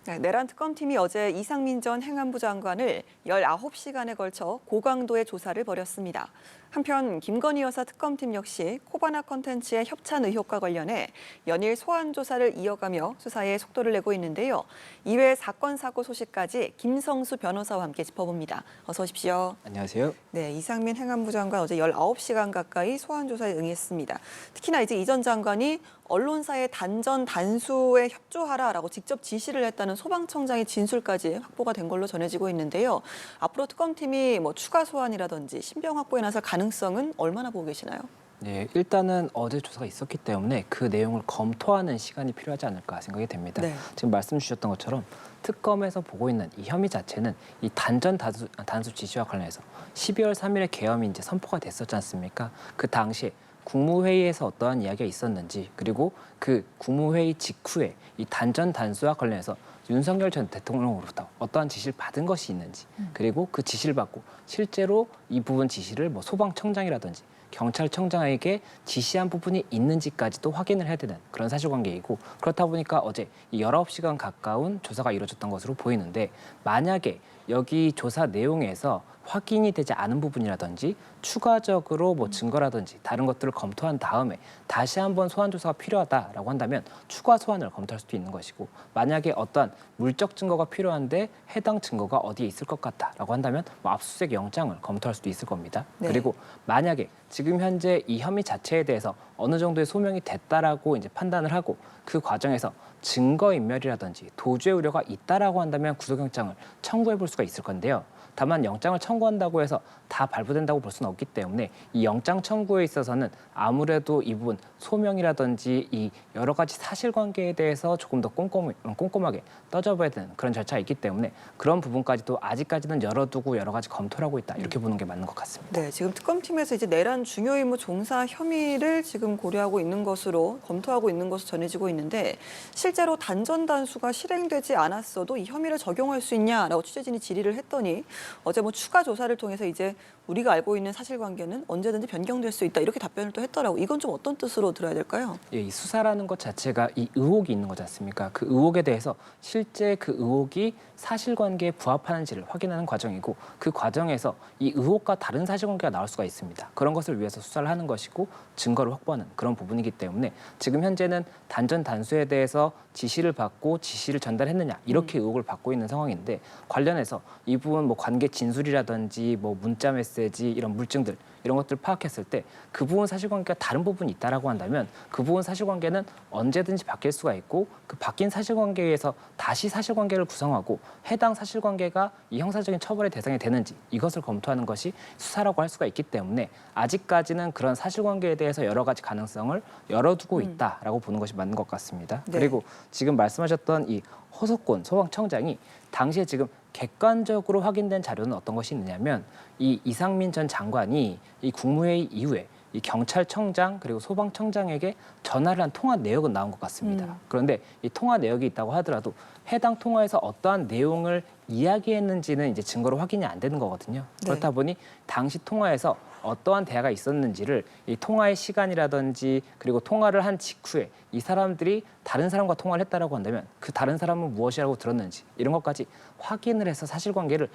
네, 내란 특검팀이 어제 이상민 전 행안부 장관을 19시간에 걸쳐 고강도의 조사를 벌였습니다. 한편 김건희 여사 특검팀 역시 코바나 컨텐츠의 협찬 의혹과 관련해 연일 소환 조사를 이어가며 수사에 속도를 내고 있는데요. 이외 사건 사고 소식까지 김성수 변호사와 함께 짚어봅니다. 어서 오십시오. 안녕하세요. 네, 이상민 행안부 장관 어제 19시간 가까이 소환 조사에 응했습니다. 특히나 이제 이 전 장관이 언론사의 단전 단수에 협조하라라고 직접 지시를 했다는 소방청장의 진술까지 확보가 된 걸로 전해지고 있는데요. 앞으로 특검팀이 추가 소환이라든지 신병 확보에 나설 가능성은 얼마나 보고 계시나요? 네, 일단은 어제 조사가 있었기 때문에 그 내용을 검토하는 시간이 필요하지 않을까 생각이 됩니다. 네. 지금 말씀 주셨던 것처럼 특검에서 보고 있는 이 혐의 자체는 이 단전 단수 지시와 관련해서 12월 3일에 계엄이 이제 선포가 됐었지 않습니까? 그 당시에 국무회의에서 어떠한 이야기가 있었는지, 그리고 그 국무회의 직후에 이 단전 단수와 관련해서 윤석열 전 대통령으로부터 어떠한 지시를 받은 것이 있는지, 그리고 그 지시를 받고 실제로 이 부분 지시를 소방청장이라든지 경찰청장에게 지시한 부분이 있는지까지도 확인을 해야 되는 그런 사실관계이고, 그렇다 보니까 어제 이 19시간 가까운 조사가 이루어졌던 것으로 보이는데, 만약에 여기 조사 내용에서 확인이 되지 않은 부분이라든지 추가적으로 증거라든지 다른 것들을 검토한 다음에 다시 한번 소환 조사가 필요하다라고 한다면 추가 소환을 검토할 수도 있는 것이고, 만약에 어떠한 물적 증거가 필요한데 해당 증거가 어디에 있을 것 같다라고 한다면 압수수색 영장을 검토할 수도 있을 겁니다. 네. 그리고 만약에 지금 현재 이 혐의 자체에 대해서 어느 정도의 소명이 됐다라고 이제 판단을 하고 그 과정에서 증거인멸이라든지 도주의 우려가 있다라고 한다면 구속영장을 청구해 볼 수가 있을 건데요. 다만 영장을 청구한다고 해서 다 발부된다고 볼 수는 없기 때문에 이 영장 청구에 있어서는 아무래도 이 부분 소명이라든지 이 여러 가지 사실관계에 대해서 조금 더 꼼꼼하게 따져봐야 되는 그런 절차가 있기 때문에 그런 부분까지도 아직까지는 열어두고 여러 가지 검토를 하고 있다, 이렇게 보는 게 맞는 것 같습니다. 네, 지금 특검팀에서 이제 내란 중요 임무 종사 혐의를 지금 고려하고 있는 것으로 검토하고 있는 것으로 전해지고 있는데, 실제로 단전 단수가 실행되지 않았어도 이 혐의를 적용할 수 있냐라고 취재진이 질의를 했더니 어제 추가 조사를 통해서 이제 우리가 알고 있는 사실관계는 언제든지 변경될 수 있다, 이렇게 답변을 또 했더라고. 이건 좀 어떤 뜻으로 들어야 될까요? 예, 이 수사라는 것 자체가 이 의혹이 있는 거지 않습니까? 그 의혹에 대해서 실제 그 의혹이 사실관계에 부합하는지를 확인하는 과정이고, 그 과정에서 이 의혹과 다른 사실관계가 나올 수가 있습니다. 그런 것을 위해서 수사를 하는 것이고 증거를 확보하는 그런 부분이기 때문에 지금 현재는 단전 단수에 대해서 지시를 받고 지시를 전달했느냐, 이렇게 의혹을 받고 있는 상황인데, 관련해서 이 부분 관계 진술이라든지 문자 메시지 이런 물증들 이런 것들을 파악했을 때 그 부분 사실관계가 다른 부분이 있다라고 한다면 그 부분 사실관계는 언제든지 바뀔 수가 있고, 그 바뀐 사실관계에 의해서 다시 사실관계를 구성하고 해당 사실관계가 이 형사적인 처벌의 대상이 되는지 이것을 검토하는 것이 수사라고 할 수가 있기 때문에 아직까지는 그런 사실관계에 대해서 여러 가지 가능성을 열어두고 있다라고 보는 것이 맞는 것 같습니다. 네. 그리고 지금 말씀하셨던 이 허석권 소방청장이 당시에 지금 객관적으로 확인된 자료는 어떤 것이 있느냐면, 이 이상민 전 장관이 이 국무회의 이후에 이 경찰청장 그리고 소방청장에게 전화를 한 통화 내역은 나온 것 같습니다. 그런데 이 통화 내역이 있다고 하더라도 해당 통화에서 어떠한 내용을 이야기했는지는 이제 증거로 확인이 안 되는 거거든요. 네. 그렇다 보니 당시 통화에서 어떠한 대화가 있었는지를 이 통화의 시간이라든지 그리고 통화를 한 직후에 이 사람들이 다른 사람과 통화를 했다라고 한다면 그 다른 사람은 무엇이라고 들었는지 이런 것까지 확인을 해서 사실관계를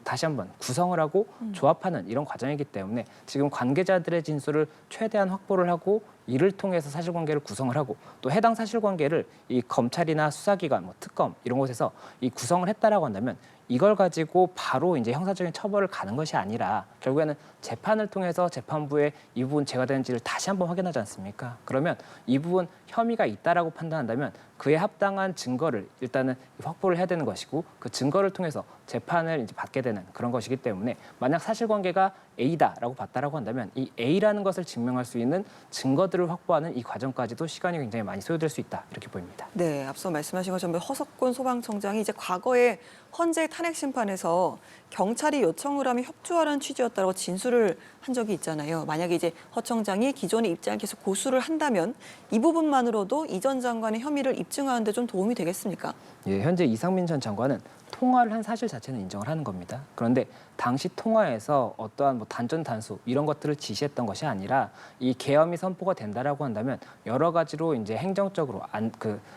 다시 한번 구성을 하고 조합하는 이런 과정이기 때문에 지금 관계자들의 진술을 최대한 확보를 하고 이를 통해서 사실관계를 구성을 하고, 또 해당 사실관계를 이 검찰이나 수사기관, 특검 이런 곳에서 이 구성을 했다라고 한다면 이걸 가지고 바로 이제 형사적인 처벌을 가는 것이 아니라 결국에는 재판을 통해서 재판부에 이 부분 제가 되는지를 다시 한번 확인하지 않습니까? 그러면 이 부분 혐의가 있다라고 판단한다면 그에 합당한 증거를 일단은 확보를 해야 되는 것이고, 그 증거를 통해서 재판을 이제 받게 되는 그런 것이기 때문에 만약 사실관계가 A다라고 봤다라고 한다면 이 A라는 것을 증명할 수 있는 증거들을 확보하는 이 과정까지도 시간이 굉장히 많이 소요될 수 있다, 이렇게 보입니다. 네, 앞서 말씀하신 것처럼 허석권 소방청장이 이제 과거에 헌재 탄핵 심판에서 경찰이 요청을 하면 협조하라는 취지였다고 진술을 한 적이 있잖아요. 만약에 이제 허 청장이 기존의 입장을 계속 고수를 한다면 이 부분만으로도 이 전 장관의 혐의를 입증하는 데 좀 도움이 되겠습니까? 예, 현재 이상민 전 장관은 통화를 한 사실 자체는 인정을 하는 겁니다. 그런데 당시 통화에서 어떠한 뭐 단전 단수 이런 것들을 지시했던 것이 아니라 이 계엄이 선포가 된다라고 한다면 여러 가지로 이제 행정적으로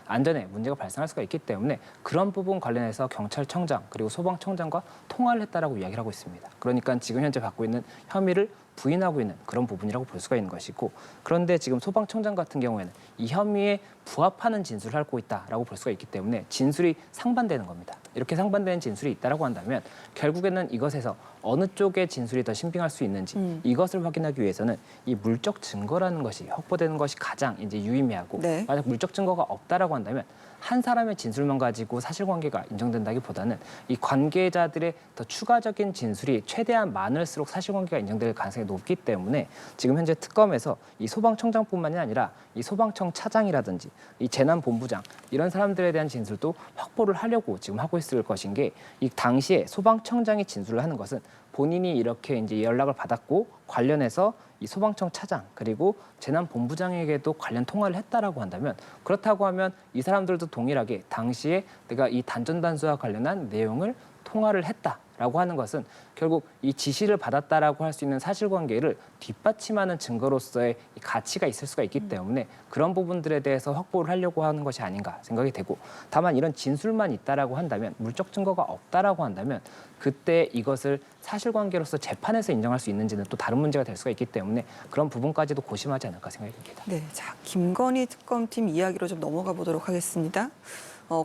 안전에 문제가 발생할 수가 있기 때문에 그런 부분 관련해서 경찰청장 그리고 소방청장과 통화를 했다라고 이야기를 하고 있습니다. 그러니까 지금 현재 받고 있는 혐의를 부인하고 있는 그런 부분이라고 볼 수가 있는 것이고, 그런데 지금 소방청장 같은 경우에는 이 혐의에 부합하는 진술을 하고 있다라고 볼 수가 있기 때문에 진술이 상반되는 겁니다. 이렇게 상반되는 진술이 있다라고 한다면 결국에는 이것에서 어느 쪽의 진술이 더 신빙할 수 있는지 이것을 확인하기 위해서는 이 물적 증거라는 것이 확보되는 것이 가장 이제 유의미하고, 네. 만약 물적 증거가 없다라고 한다면 한 사람의 진술만 가지고 사실관계가 인정된다기보다는 이 관계자들의 더 추가적인 진술이 최대한 많을수록 사실관계가 인정될 가능성이 높기 때문에 지금 현재 특검에서 이 소방청장뿐만이 아니라 이 소방청 차장이라든지 이 재난본부장 이런 사람들에 대한 진술도 확보를 하려고 지금 하고 있을 것인 게, 이 당시에 소방청장이 진술을 하는 것은 본인이 이렇게 이제 연락을 받았고 관련해서 이 소방청 차장 그리고 재난본부장에게도 관련 통화를 했다라고 한다면, 그렇다고 하면 이 사람들도 동일하게 당시에 내가 이 단전단수와 관련한 내용을 통화를 했다라고 하는 것은 결국 이 지시를 받았다라고 할 수 있는 사실관계를 뒷받침하는 증거로서의 가치가 있을 수가 있기 때문에 그런 부분들에 대해서 확보를 하려고 하는 것이 아닌가 생각이 되고, 다만 이런 진술만 있다라고 한다면, 물적 증거가 없다라고 한다면 그때 이것을 사실관계로서 재판에서 인정할 수 있는지는 또 다른 문제가 될 수가 있기 때문에 그런 부분까지도 고심하지 않을까 생각이 듭니다. 네, 자, 김건희 특검팀 이야기로 좀 넘어가 보도록 하겠습니다.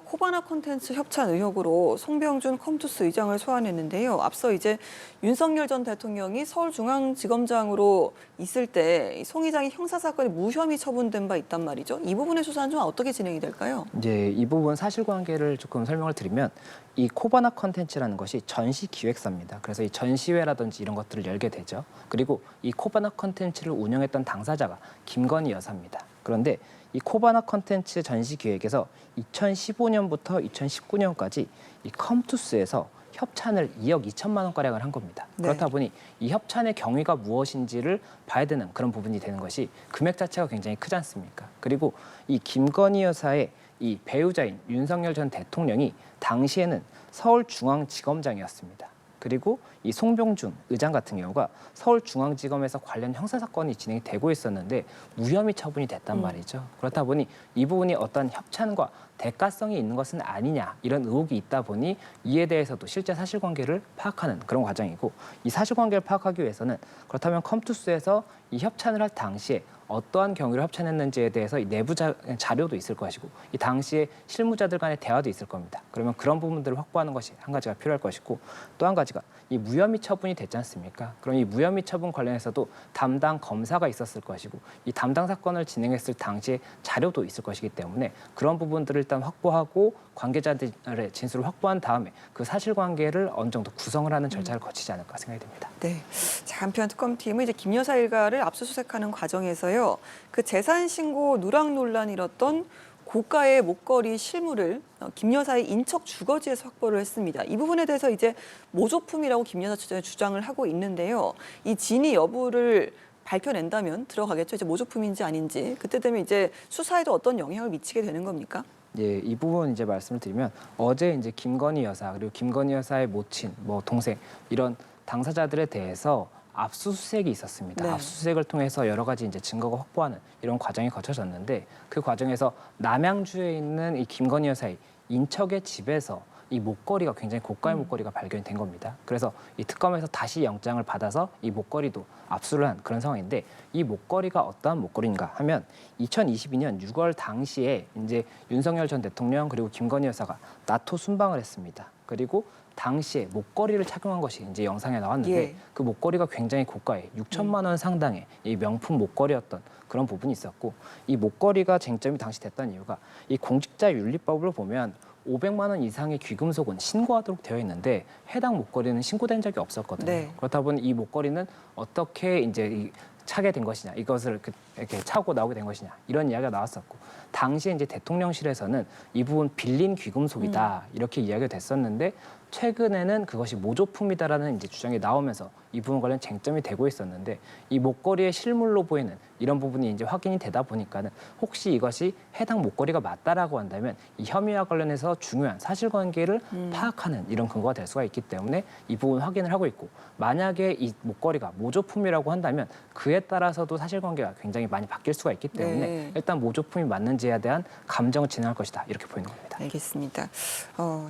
코바나 콘텐츠 협찬 의혹으로 송병준 컴투스 의장을 소환했는데요. 앞서 이제 윤석열 전 대통령이 서울중앙지검장으로 있을 때 송 의장이 형사사건에 무혐의 처분된 바 있단 말이죠. 이 부분의 수사는 좀 어떻게 진행이 될까요? 이제 이 부분 사실관계를 조금 설명을 드리면, 이 코바나 컨텐츠라는 것이 전시 기획사입니다. 그래서 이 전시회라든지 이런 것들을 열게 되죠. 그리고 이 코바나 컨텐츠를 운영했던 당사자가 김건희 여사입니다. 그런데 이 코바나 컨텐츠 전시 기획에서 2015년부터 2019년까지 이 컴투스에서 협찬을 2억 2천만 원가량을 한 겁니다. 네. 그렇다 보니 이 협찬의 경위가 무엇인지를 봐야 되는 그런 부분이 되는 것이, 금액 자체가 굉장히 크지 않습니까? 그리고 이 김건희 여사의 이 배우자인 윤석열 전 대통령이 당시에는 서울중앙지검장이었습니다. 그리고 이 송병준 의장 같은 경우가 서울중앙지검에서 관련 형사사건이 진행이 되고 있었는데 무혐의 처분이 됐단 말이죠. 그렇다 보니 이 부분이 어떤 협찬과 대가성이 있는 것은 아니냐, 이런 의혹이 있다 보니 이에 대해서도 실제 사실관계를 파악하는 그런 과정이고, 이 사실관계를 파악하기 위해서는 그렇다면 컴투스에서 이 협찬을 할 당시에 어떠한 경위로 협찬했는지에 대해서 이 내부 자료도 있을 것이고, 이 당시에 실무자들 간의 대화도 있을 겁니다. 그러면 그런 부분들을 확보하는 것이 한 가지가 필요할 것이고, 또 한 가지가 이 무혐의 처분이 됐지 않습니까? 그럼 이 무혐의 처분 관련해서도 담당 검사가 있었을 것이고, 이 담당 사건을 진행했을 당시에 자료도 있을 것이기 때문에 그런 부분들을 일단 확보하고 관계자들의 진술을 확보한 다음에 그 사실관계를 어느 정도 구성을 하는 절차를 거치지 않을까 생각이 듭니다. 네. 자, 한편 특검팀은 이제 김 여사 일가를 압수수색하는 과정에서요, 그 재산 신고 누락 논란이 일었던 고가의 목걸이 실물을 김 여사의 인척 주거지에서 확보를 했습니다. 이 부분에 대해서 이제 모조품이라고 김 여사 측에 주장을 하고 있는데요. 이 진위 여부를 밝혀낸다면 들어가겠죠. 이제 모조품인지 아닌지. 그때 되면 이제 수사에도 어떤 영향을 미치게 되는 겁니까? 예, 이 부분 이제 말씀을 드리면, 어제 이제 김건희 여사 그리고 김건희 여사의 모친, 뭐 동생 이런 당사자들에 대해서 압수수색이 있었습니다. 네. 압수수색을 통해서 여러 가지 이제 증거가 확보하는 이런 과정이 거쳐졌는데, 그 과정에서 남양주에 있는 이 김건희 여사의 인척의 집에서 이 목걸이가 굉장히 고가의 목걸이가 발견이 된 겁니다. 그래서 이 특검에서 다시 영장을 받아서 이 목걸이도 압수를 한 그런 상황인데, 이 목걸이가 어떠한 목걸이인가 하면 2022년 6월 당시에 이제 윤석열 전 대통령 그리고 김건희 여사가 나토 순방을 했습니다. 그리고 당시에 목걸이를 착용한 것이 이제 영상에 나왔는데, 예. 그 목걸이가 굉장히 고가의 6천만 원 상당의 이 명품 목걸이였던 그런 부분이 있었고, 이 목걸이가 쟁점이 당시 됐던 이유가, 이 공직자윤리법으로 보면 500만 원 이상의 귀금속은 신고하도록 되어 있는데 해당 목걸이는 신고된 적이 없었거든요. 네. 그렇다 보니 이 목걸이는 어떻게 이제 차게 된 것이냐, 이것을 이렇게 차고 나오게 된 것이냐, 이런 이야기가 나왔었고, 당시에 이제 대통령실에서는 이 부분 빌린 귀금속이다 이렇게 이야기가 됐었는데, 최근에는 그것이 모조품이다라는 이제 주장이 나오면서 이 부분 관련 쟁점이 되고 있었는데 이 목걸이의 실물로 보이는 이런 부분이 이제 확인이 되다 보니까는 혹시 이것이 해당 목걸이가 맞다라고 한다면 이 혐의와 관련해서 중요한 사실관계를 파악하는 이런 근거가 될 수가 있기 때문에 이 부분 확인을 하고 있고 만약에 이 목걸이가 모조품이라고 한다면 그에 따라서도 사실관계가 굉장히 많이 바뀔 수가 있기 때문에 네. 일단 모조품이 맞는지에 대한 감정을 진행할 것이다 이렇게 보이는 겁니다. 알겠습니다.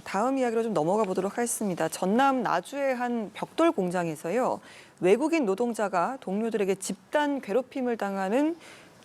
다음 이야기로 좀 넘어가 보도록 하겠습니다. 전남 나주의 한 벽돌 공장에서요. 외국인 노동자가 동료들에게 집단 괴롭힘을 당하는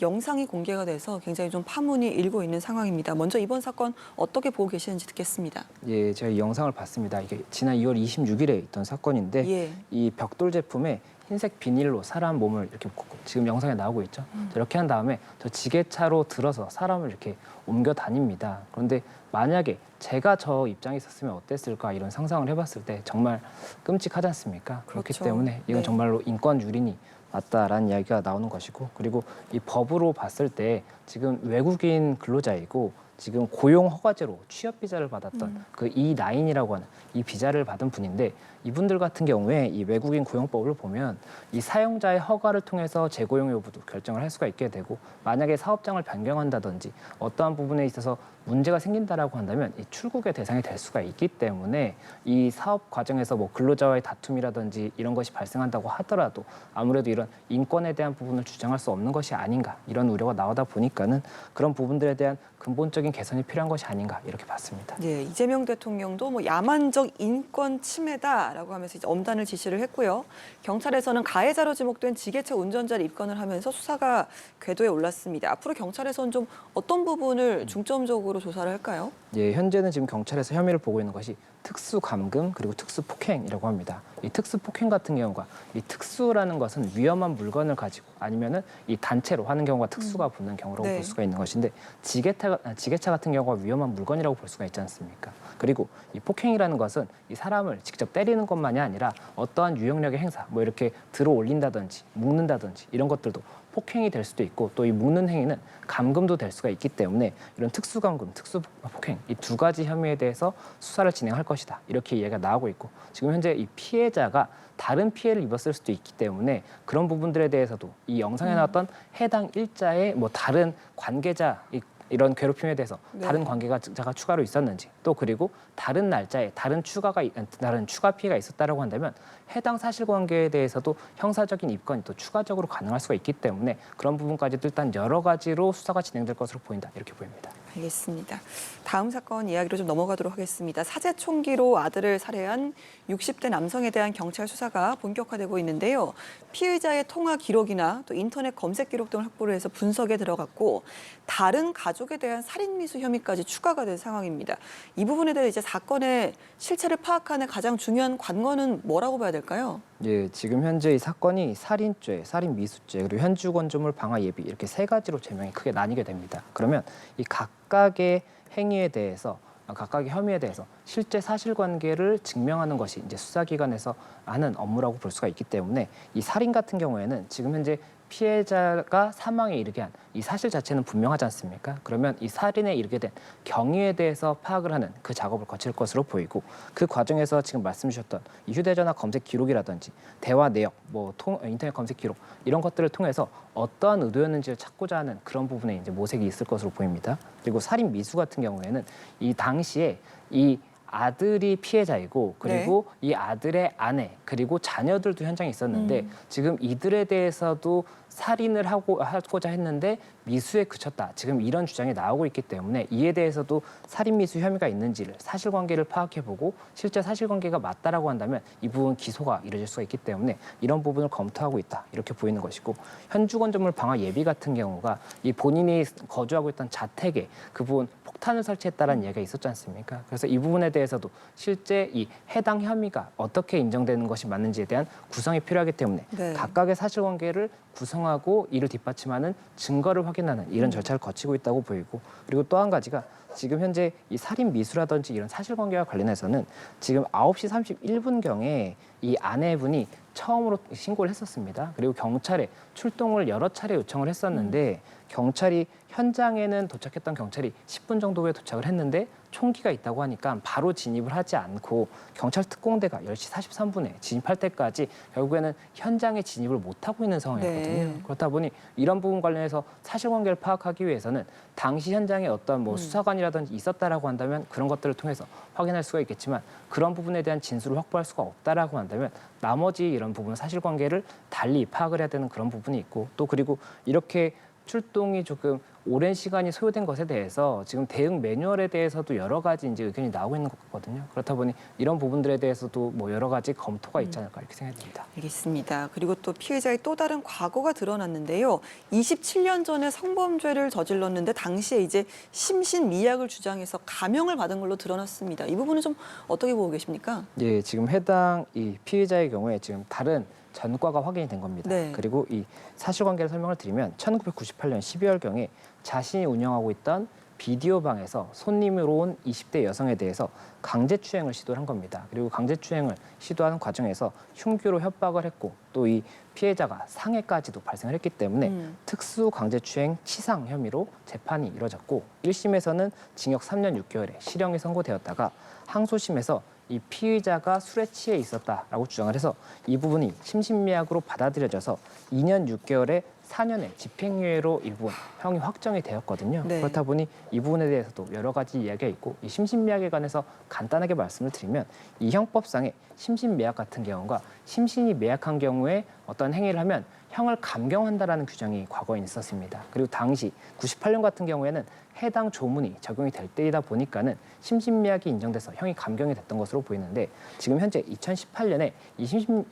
영상이 공개가 돼서 굉장히 좀 파문이 일고 있는 상황입니다. 먼저 이번 사건 어떻게 보고 계시는지 듣겠습니다. 예, 제가 이 영상을 봤습니다. 이게 지난 2월 26일에 있던 사건인데 예. 이 벽돌 제품에 흰색 비닐로 사람 몸을 이렇게 묶고 지금 영상에 나오고 있죠. 이렇게 한 다음에 저 지게차로 들어서 사람을 이렇게 옮겨 다닙니다. 그런데 만약에 제가 저 입장에 있었으면 어땠을까 이런 상상을 해봤을 때 정말 끔찍하지 않습니까? 그렇기 그렇죠. 때문에 이건 네. 정말로 인권 유린이 맞다라는 이야기가 나오는 것이고 그리고 이 법으로 봤을 때 지금 외국인 근로자이고 지금 고용 허가제로 취업 비자를 받았던 그 E9이라고 하는 이 비자를 받은 분인데 이분들 같은 경우에 이 외국인 고용법을 보면 이 사용자의 허가를 통해서 재고용 여부도 결정을 할 수가 있게 되고 만약에 사업장을 변경한다든지 어떠한 부분에 있어서 문제가 생긴다라고 한다면 이 출국의 대상이 될 수가 있기 때문에 이 사업 과정에서 뭐 근로자와의 다툼이라든지 이런 것이 발생한다고 하더라도 아무래도 이런 인권에 대한 부분을 주장할 수 없는 것이 아닌가 이런 우려가 나오다 보니까는 그런 부분들에 대한 근본적인 개선이 필요한 것이 아닌가 이렇게 봤습니다. 예, 이재명 대통령도 뭐 야만적 인권 침해다라고 하면서 이제 엄단을 지시를 했고요. 경찰에서는 가해자로 지목된 지게차 운전자를 입건을 하면서 수사가 궤도에 올랐습니다. 앞으로 경찰에서는 좀 어떤 부분을 중점적으로 조사를 할까요? 예, 현재는 지금 경찰에서 혐의를 보고 있는 것이 특수 감금 그리고 특수 폭행이라고 합니다. 이 특수 폭행 같은 경우가 이 특수라는 것은 위험한 물건을 가지고 아니면은 이 단체로 하는 경우가 특수가 붙는 경우라고 네. 볼 수가 있는 것인데 지게차 같은 경우가 위험한 물건이라고 볼 수가 있지 않습니까? 그리고 이 폭행이라는 것은 이 사람을 직접 때리는 것만이 아니라 어떠한 유형력의 행사, 뭐 이렇게 들어 올린다든지 묶는다든지 이런 것들도 폭행이 될 수도 있고 또 이 묶는 행위는 감금도 될 수가 있기 때문에 이런 특수감금, 특수폭행 이 두 가지 혐의에 대해서 수사를 진행할 것이다. 이렇게 이야기가 나오고 있고 지금 현재 이 피해자가 다른 피해를 입었을 수도 있기 때문에 그런 부분들에 대해서도 이 영상에 나왔던 해당 일자의 뭐 다른 관계자 이런 괴롭힘에 대해서 네. 다른 관계자가 추가로 있었는지 또 그리고 다른 날짜에 다른 추가 피해가 있었다라고 한다면 해당 사실관계에 대해서도 형사적인 입건이 또 추가적으로 가능할 수가 있기 때문에 그런 부분까지도 일단 여러 가지로 수사가 진행될 것으로 보인다 이렇게 보입니다. 알겠습니다. 다음 사건 이야기로 좀 넘어가도록 하겠습니다. 사제 총기로 아들을 살해한 60대 남성에 대한 경찰 수사가 본격화되고 있는데요. 피의자의 통화 기록이나 또 인터넷 검색 기록 등을 확보를 해서 분석에 들어갔고 다른 가족에 대한 살인 미수 혐의까지 추가가 된 상황입니다. 이 부분에 대해 이제 사건의 실체를 파악하는 가장 중요한 관건은 뭐라고 봐야 될까요? 예, 지금 현재 이 사건이 살인죄, 살인 미수죄, 그리고 현주건조물 방화 예비 이렇게 세 가지로 제명이 크게 나뉘게 됩니다. 그러면 이 각각의 행위에 대해서 각각의 혐의에 대해서 실제 사실관계를 증명하는 것이 이제 수사기관에서 하는 업무라고 볼 수가 있기 때문에 이 살인 같은 경우에는 지금 현재 피해자가 사망에 이르게 한 이 사실 자체는 분명하지 않습니까? 그러면 이 살인에 이르게 된 경위에 대해서 파악을 하는 그 작업을 거칠 것으로 보이고 그 과정에서 지금 말씀 주셨던 이 휴대전화 검색 기록이라든지 대화 내역, 뭐 인터넷 검색 기록 이런 것들을 통해서 어떠한 의도였는지를 찾고자 하는 그런 부분에 이제 모색이 있을 것으로 보입니다. 그리고 살인 미수 같은 경우에는 이 당시에 이 아들이 피해자이고 그리고 이 아들의 아내 그리고 자녀들도 현장에 있었는데 지금 이들에 대해서도 살인을 하고자 했는데 미수에 그쳤다. 지금 이런 주장이 나오고 있기 때문에 이에 대해서도 살인 미수 혐의가 있는지를 사실관계를 파악해보고 실제 사실관계가 맞다라고 한다면 이 부분 기소가 이루어질 수가 있기 때문에 이런 부분을 검토하고 있다. 이렇게 보이는 것이고 현주건조물 방화 예비 같은 경우가 이 본인이 거주하고 있던 자택에 그 부분 폭탄을 설치했다라는 이야기가 있었지 않습니까? 그래서 이 부분에 대해서도 실제 이 해당 혐의가 어떻게 인정되는 것이 맞는지에 대한 구성이 필요하기 때문에 네. 각각의 사실관계를 구성하고 이를 뒷받침하는 증거를 확인하는 이런 절차를 거치고 있다고 보이고 그리고 또 한 가지가 지금 현재 이 살인 미수라든지 이런 사실관계와 관련해서는 지금 9시 31분경에 이 아내분이 처음으로 신고를 했었습니다. 그리고 경찰에 출동을 여러 차례 요청을 했었는데 경찰이 현장에는 도착했던 경찰이 10분 정도 후에 도착을 했는데 총기가 있다고 하니까 바로 진입을 하지 않고 경찰 특공대가 10시 43분에 진입할 때까지 결국에는 현장에 진입을 못하고 있는 상황이었거든요. 네. 그렇다 보니 이런 부분 관련해서 사실관계를 파악하기 위해서는 당시 현장에 어떤 뭐 수사관이라든지 있었다라고 한다면 그런 것들을 통해서 확인할 수가 있겠지만 그런 부분에 대한 진술을 확보할 수가 없다라고 한다면 나머지 이런 부분 사실관계를 달리 파악을 해야 되는 그런 부분이 있고 또 그리고 이렇게 출동이 조금 오랜 시간이 소요된 것에 대해서 지금 대응 매뉴얼에 대해서도 여러 가지 이제 의견이 나오고 있는 것 같거든요. 그렇다 보니 이런 부분들에 대해서도 뭐 여러 가지 검토가 있지 않을까 이렇게 생각이 듭니다. 알겠습니다. 그리고 또 피해자의 또 다른 과거가 드러났는데요. 27년 전에 성범죄를 저질렀는데 당시에 이제 심신미약을 주장해서 감형을 받은 걸로 드러났습니다. 이 부분은 좀 어떻게 보고 계십니까? 예, 지금 해당 이 피해자의 경우에 지금 다른 전과가 확인이 된 겁니다. 네. 그리고 이 사실관계를 설명을 드리면 1998년 12월경에 자신이 운영하고 있던 비디오 방에서 손님으로 온 20대 여성에 대해서 강제추행을 시도를 한 겁니다. 그리고 강제추행을 시도하는 과정에서 흉기로 협박을 했고 또 이 피해자가 상해까지도 발생을 했기 때문에 특수 강제추행 치상 혐의로 재판이 이뤄졌고 1심에서는 징역 3년 6개월의 실형이 선고되었다가 항소심에서 이 피의자가 술에 취해 있었다라고 주장을 해서 이 부분이 심신미약으로 받아들여져서 2년 6개월에 4년의 집행유예로 이 부분 형이 확정이 되었거든요. 네. 그렇다 보니 이 부분에 대해서도 여러 가지 이야기가 있고 이 심신미약에 관해서 간단하게 말씀을 드리면 이 형법상의 심신미약 같은 경우가 심신이 미약한 경우에 어떤 행위를 하면 형을 감경한다라는 규정이 과거에 있었습니다. 그리고 당시 98년 같은 경우에는 해당 조문이 적용이 될 때이다 보니까는 심신미약이 인정돼서 형이 감경이 됐던 것으로 보이는데 지금 현재 2018년에 이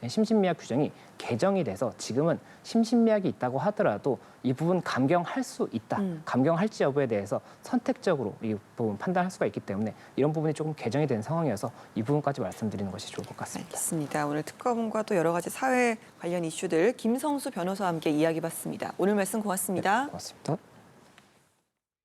심신미약 규정이 개정이 돼서 지금은 심신미약이 있다고 하더라도 이 부분 감경할 수 있다. 감경할지 여부에 대해서 선택적으로 이 부분 판단할 수가 있기 때문에 이런 부분이 조금 개정이 된 상황이어서 이 부분까지 말씀드리는 것이 좋을 것 같습니다. 알겠습니다. 오늘 특검과 또 여러 가지 사회 관련 이슈들 김성수 변호사와 함께 이야기봤습니다. 오늘 말씀 고맙습니다. 네, 고맙습니다.